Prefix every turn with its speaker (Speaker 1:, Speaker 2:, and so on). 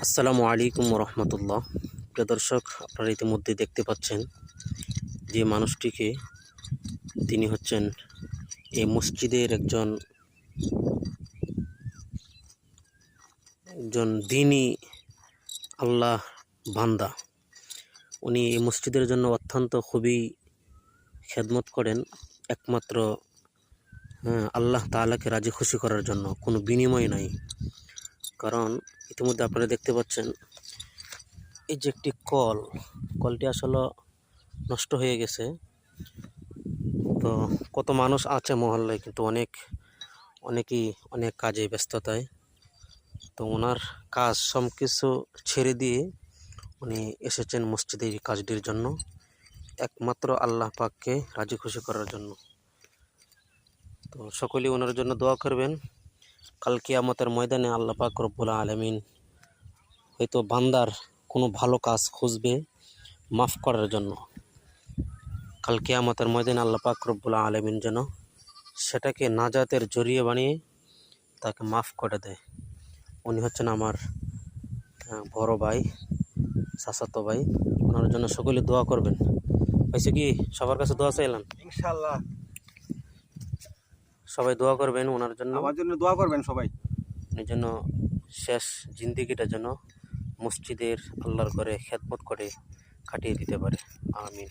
Speaker 1: আসসালামু আলাইকুম রহমতুল্লাহ। প্রিয় দর্শক, আপনারা ইতিমধ্যে দেখতে পাচ্ছেন যে মানুষটিকে, তিনি হচ্ছেন এই মসজিদের একজন একজন দিনী আল্লাহ বান্দা। উনি এই মসজিদের জন্য অত্যন্ত খুবই খেদমত করেন, একমাত্র আল্লাহ তাআলাকে রাজি খুশি করার জন্য, কোনো বিনিময় নাই। কারণ ইতিমধ্যে আপনারা দেখতে পাচ্ছেন এই যে একটি কলটি আসলে নষ্ট হয়ে গেছে। তো কত মানুষ আছে মহল্লায়, কিন্তু অনেকেই অনেক কাজে ব্যস্ততায়। তো ওনার কাজ সব কিছু ছেড়ে দিয়ে উনি এসেছেন মসজিদের এই কাজটির জন্য, একমাত্র আল্লাহ পাককে রাজি খুশি করার জন্য। তো সকলেই ওনার জন্য দোয়া করবেন। কাল কিয়ামতের ময়দানে আল্লাহ পাক রব্বুল আলামিন হয়তো বান্দার কোনো ভালো কাজ খুঁজবে মাফ করার জন্য। কাল কিয়ামতের ময়দানে আল্লাহ পাক রব্বুল আলামিন যেন সেটাকে নাজাতের জরিয়ে বানিয়ে তাকে মাফ করে দেয়। উনি হচ্ছেন আমার বড় ভাই, চাচাতো ভাই। ওনার জন্য সকলে দোয়া করবেন। হয়েছে কি, সবার কাছে দোয়া চাইলাম,
Speaker 2: ইনশাআল্লাহ
Speaker 1: সবাই দোয়া করবেন ওনার জন্য।
Speaker 2: আমার জন্য দোয়া করবেন সবাই।
Speaker 1: উনি যেন শেষ জিন্দিগিটা যেন মসজিদের আল্লাহর ঘরে খেদমত করে কাটিয়ে দিতে পারে। আমিন।